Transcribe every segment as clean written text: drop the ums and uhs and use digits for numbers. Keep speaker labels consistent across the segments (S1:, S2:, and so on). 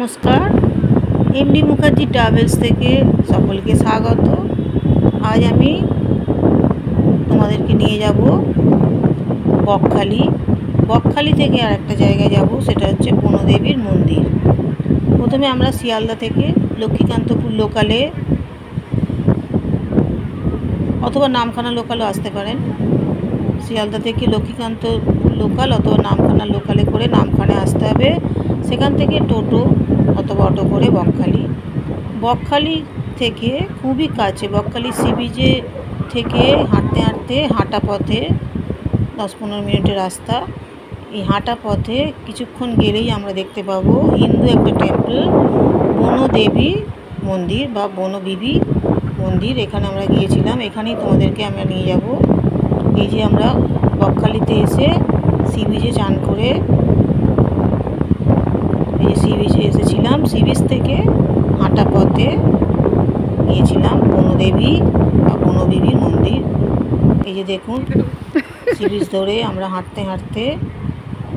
S1: নমস্কার, MD Mukherjee travels থেকে সকলকে স্বাগত। আজ আমি তোমাদেরকে নিয়ে যাব বকখালি থেকে আর একটা জায়গায় যাব, সেটা হচ্ছে বনদেবীর মন্দির। প্রথমে আমরা শিয়ালদা থেকে লক্ষ্মীকান্তপুর লোকালে অথবা নামখানা লোকালও আসতে পারেন। শিয়ালদা থেকে লক্ষ্মীকান্তপুর লোকাল অথবা নামখানা লোকালে করে নামখানায় আসতে হবে। সেখান থেকে টোটো অথবা অটো করে বকখালি থেকে খুবই কাছে। বকখালি সি বিচে থেকে হাঁটা পথে 10-15 মিনিটের রাস্তা। এই হাঁটা পথে কিছুক্ষণ গেলেই আমরা দেখতে পাবো হিন্দু একটা টেম্পল, বনদেবী মন্দির বা বনবিবি মন্দির। এখানে আমরা গিয়েছিলাম, এখানেই তোমাদেরকে আমরা নিয়ে যাব। এই যে আমরা বকখালিতে এসে সি বিচে চান করে এই যে সি বিচে এসেছিলাম। সি বিচ থেকে হাঁটা পথে গিয়েছিলাম বনদেবী বা বনবিবির মন্দির। এই যে দেখুন, সি বিচ ধরে আমরা হাঁটতে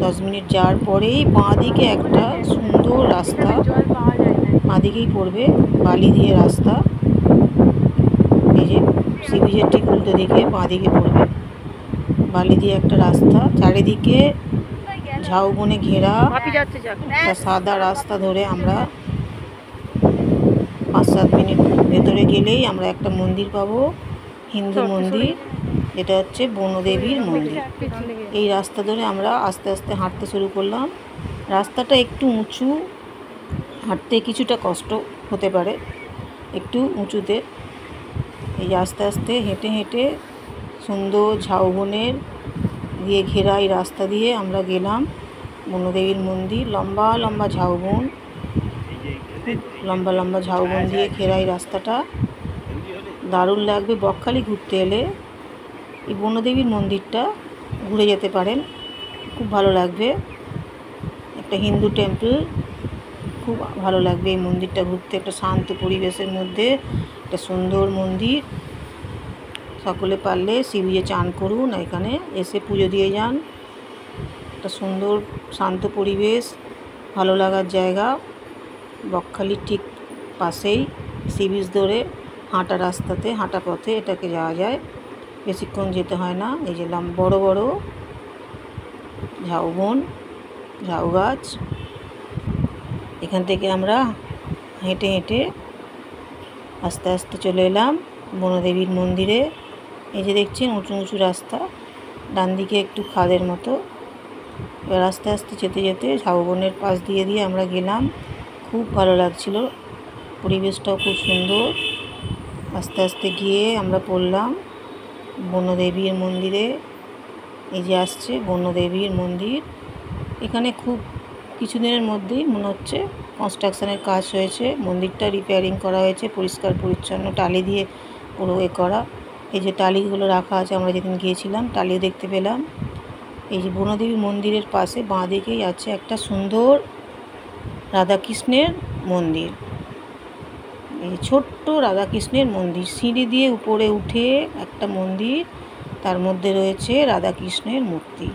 S1: 10 মিনিট যাওয়ার পরেই বাঁ দিকে একটা সুন্দর রাস্তা, বাঁ দিকেই পড়বে, বালি দিয়ে রাস্তা। এই যে সি বিচের ঠিক উল্টো দিকে বাঁ দিকে পড়বে বালি দিয়ে একটা রাস্তা, চারিদিকে ঝাউবনে ঘেরা একটা সাদা রাস্তা ধরে আমরা 5-7 মিনিট ভেতরে গেলেই আমরা একটা মন্দির পাবো, হিন্দু মন্দির, যেটা হচ্ছে বনদেবীর মন্দির। এই রাস্তা ধরে আমরা আস্তে আস্তে হাঁটতে শুরু করলাম। রাস্তাটা একটু উঁচু, হাঁটতে কিছুটা কষ্ট হতে পারে, একটু উঁচুতে। এই আস্তে আস্তে হেঁটে সুন্দর ঝাউবনের দিয়ে ঘেরা এই রাস্তা দিয়ে আমরা গেলাম বনদেবীর মন্দির। লম্বা লম্বা ঝাউবন, লম্বা ঝাউবন দিয়ে ঘেরা এই রাস্তাটা দারুণ লাগবে। বকখালি ঘুরতে এলে এই বনদেবীর মন্দিরটা ঘুরে যেতে পারেন, খুব ভালো লাগবে। একটা হিন্দু টেম্পল, খুব ভালো লাগবে এই মন্দিরটা ঘুরতে। একটা শান্ত পরিবেশের মধ্যে একটা সুন্দর মন্দির। সকলে পারলে সি বিচে চান করুন, এখানে এসে পুজো দিয়ে যান। একটা সুন্দর শান্ত পরিবেশ, ভালো লাগার জায়গা। বকখালির ঠিক পাশেই সি বিচ ধরে হাঁটা পথে এটাকে যাওয়া যায়, বেশিক্ষণ যেতে হয় না। এই যে বড় বড় ঝাউবন, ঝাউ গাছ। এখান থেকে আমরা হেঁটে আস্তে আস্তে চলে এলাম বনদেবীর মন্দিরে। এই যে দেখছেন উঁচু রাস্তা, ডান দিকে একটু খাদের মতো। এবার আস্তে আস্তে যেতে ঝাউবনের পাশ দিয়ে আমরা গেলাম। খুব ভালো লাগছিল, পরিবেশটাও খুব সুন্দর। আস্তে আস্তে গিয়ে আমরা পড়লাম বনদেবীর মন্দিরে। এই যে আসছে বনদেবীর মন্দির। এখানে খুব কিছুদিনের মধ্যেই মনে হচ্ছে কনস্ট্রাকশানের কাজ হয়েছে, মন্দিরটা রিপেয়ারিং করা হয়েছে, পরিষ্কার পরিচ্ছন্ন টালি দিয়ে পুরো করা। এই যে টালিগুলো রাখা আছে, আমরা যেদিন গিয়েছিলাম টালিও দেখতে পেলাম। এই যে বনদেবী মন্দিরের পাশে বাঁ দিকেই আছে একটা সুন্দর রাধাকৃষ্ণের মন্দির। এই ছোট্ট রাধাকৃষ্ণের মন্দির, সিঁড়ি দিয়ে উপরে উঠে একটা মন্দির, তার মধ্যে রয়েছে রাধাকৃষ্ণের মূর্তি।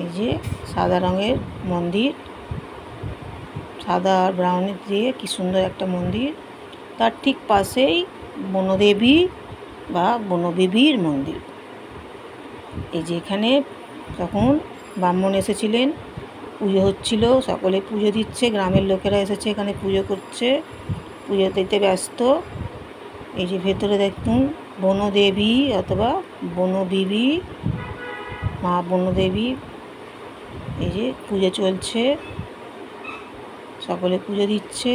S1: এই যে সাদা রঙের মন্দির, সাদা আর ব্রাউনের দিয়ে কি সুন্দর একটা মন্দির। তার ঠিক পাশেই বনদেবী বা বনবিবির মন্দির। এই যে এখানে তখন ব্রাহ্মণ এসেছিলেন, পুজো হচ্ছিল, সকলে পুজো দিচ্ছে, গ্রামের লোকেরা এসেছে এখানে পুজো করছে, পুজো দিতে ব্যস্ত। এই যে ভেতরে দেখুন বনদেবী অথবা বনবিবি, মা বনদেবী। এই যে পুজো চলছে, সকলে পুজো দিচ্ছে।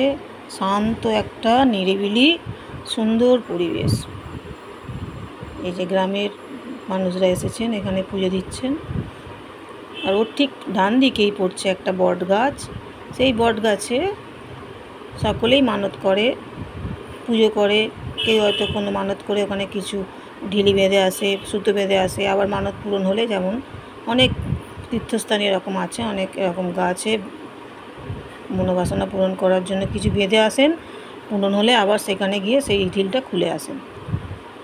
S1: শান্ত একটা নিরিবিলি সুন্দর পরিবেশ। এই যে গ্রামের মানুষরা এসেছেন এখানে পুজো দিচ্ছেন। আর ওর ঠিক ডান দিকেই পড়ছে একটা বট গাছ। সেই বট গাছে সকলেই মানত করে, পুজো করে। কেউ হয়তো কোনো মানত করে ওখানে কিছু ঢিলি বেঁধে আসে, সুতো বেঁধে আসে। আবার মানত পূরণ হলে, যেমন অনেক তীর্থস্থানীয় এরকম আছে, অনেক এরকম গাছে মনোবাসনা পূরণ করার জন্য কিছু বেঁধে আসেন, পূরণ হলে আবার সেখানে গিয়ে সেই ঢিলটা খুলে আসেন।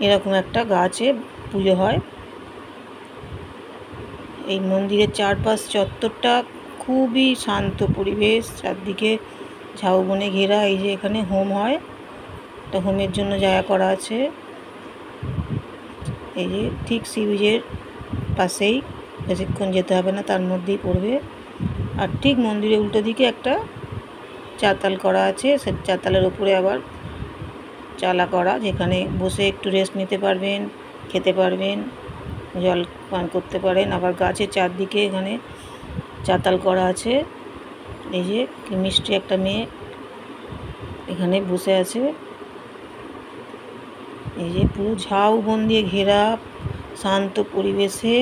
S1: এরকম একটা গাছে পুজো হয়। এই মন্দিরের চারপাশ চত্বরটা খুবই শান্ত পরিবেশ, চারদিকে ঝাউবনে ঘেরা। এই যে এখানে হোম হয়, একটা হোমের জন্য জায়গা করা আছে। এই যে ঠিক সি বিচের পাশেই, বেশিক্ষণ যেতে হবে না, তার মধ্যেই পড়বে। আর ঠিক মন্দিরের উল্টো দিকে একটা চাতাল করা আছে, সে চাতালের ওপরে আবার চালা করা, যেখানে বসে একটু রেস্ট নিতে পারবেন, খেতে পারবেন, জল পান করতে পারেন। আবার গাছের চারদিকে এখানে চাতাল করা আছে। এই যে কি মিষ্টি একটা মেয়ে এখানে বসে আছে। এই যে পুরো ঝাউবন দিয়ে ঘেরা শান্ত পরিবেশে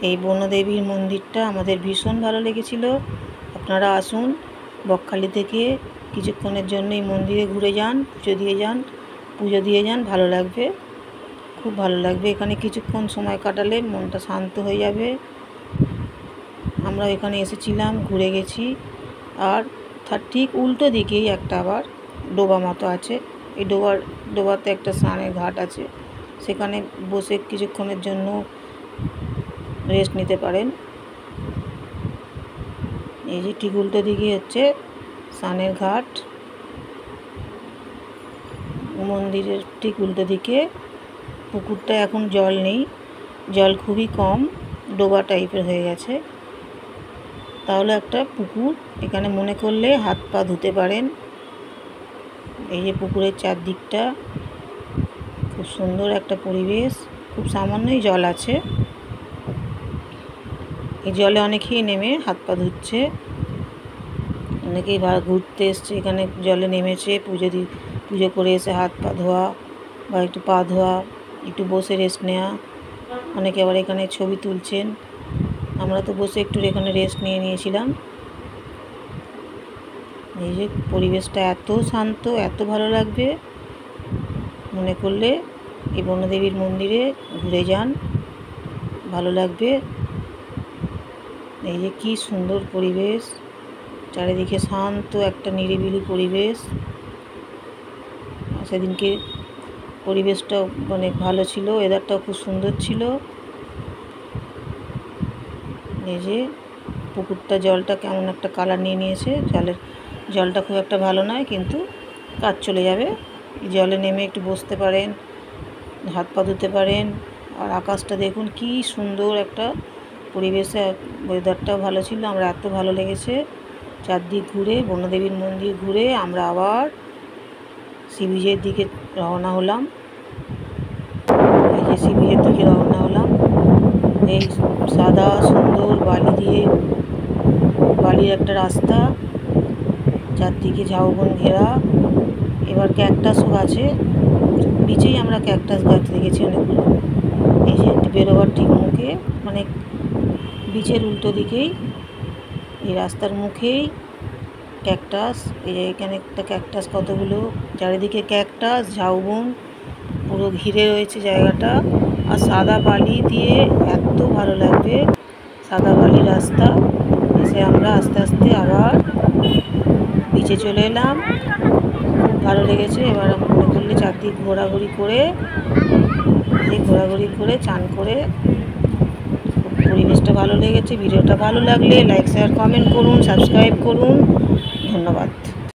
S1: এই বনদেবীর মন্দিরটা আমাদের ভীষণ ভালো লেগেছিল। আপনারা আসুন, বকখালি থেকে কিছুক্ষণের জন্য এই মন্দিরে ঘুরে যান, পুজো দিয়ে যান, ভালো লাগবে, খুব ভালো লাগবে। এখানে কিছুক্ষণ সময় কাটালে মনটা শান্ত হয়ে যাবে। আমরা এখানে এসেছিলাম, ঘুরে গেছি। আর তার ঠিক উল্টো দিকেই একটা আবার ডোবা মতো আছে। এই ডোবাতে একটা স্নানের ঘাট আছে, সেখানে বসে কিছুক্ষণের জন্য রেস্ট নিতে পারেন। এই যে ঠিক উল্টো দিকে হচ্ছে স্নানের ঘাট, মন্দিরের ঠিক উল্টো দিকে। পুকুরটা এখন জল নেই, জল খুবই কম, ডোবা টাইপের হয়ে গেছে। তাহলে একটা পুকুর এখানে মনে করলে হাত পা ধুতে পারেন। এই যে পুকুরের চারদিকটা খুব সুন্দর একটা পরিবেশ, খুব সামান্যই জল আছে। এই জলে অনেকেই নেমে হাত পা ধুচ্ছে, অনেকেই ঘুরতে এসছে, এখানে জলে নেমেছে পুজো করে এসে হাত পা ধোয়া বা একটু পা ধোয়া, একটু বসে রেস্ট নেওয়া। অনেকে আবার এখানে ছবি তুলছেন। আমরা তো বসে একটু এখানে রেস্ট নিয়েছিলাম। এই যে পরিবেশটা এত শান্ত, এত ভালো লাগবে, মনে করলে এই বনদেবীর মন্দিরে ঘুরে যান, ভালো লাগবে। এই যে কি সুন্দর পরিবেশ, চারিদিকে শান্ত একটা নিরিবিলি পরিবেশ। সেদিনকে পরিবেশটা অনেক ভালো ছিল, ওয়েদারটাও খুব সুন্দর ছিল। এই যে পুকুরটা জলটা কেমন একটা কালার নিয়ে নিয়েছে, জলটা খুব একটা ভালো নয়, কিন্তু কাজ চলে যাবে। জলে নেমে একটু বসতে পারেন, হাত পা ধুতে পারেন। আর আকাশটা দেখুন কি সুন্দর একটা পরিবেশে, ওয়েদারটাও ভালো ছিল। আমরা এত ভালো লেগেছে, চারদিক ঘুরে বনদেবীর মন্দির ঘুরে আমরা আবার সি বিচের দিকে রওনা হলাম। এই যে সি বিচের দিকে রওনা হলাম। এই সাদা সুন্দর বালির একটা রাস্তা, চারদিকে ঝাউবন ঘেরা। এবার ক্যাকটাসও গাছে, বিচেই আমরা ক্যাকটাস গাছ দেখেছি অনেকগুলো। এই যে বেরোবার ঠিক মুখে, মানে বিচের উল্টো দিকেই এই রাস্তার মুখেই ক্যাকটাস। এই যে এখানে একটা ক্যাকটাস, কতগুলো, চারিদিকে ক্যাকটাস, ঝাউবন পুরো ঘিরে রয়েছে জায়গাটা। আর সাদা বালি দিয়ে এত ভালো লাগবে, সাদা বালি রাস্তা। এসে আমরা আস্তে আস্তে আবার বিচে চলে এলাম, খুব ভালো লেগেছে। এবার মনে করলে চারদিক ঘোরাঘুরি করে চান করে, পরিবেশটা ভালো লেগেছে। ভিডিওটা ভালো লাগলে লাইক শেয়ার কমেন্ট করুন, সাবস্ক্রাইব করুন। ধন্যবাদ।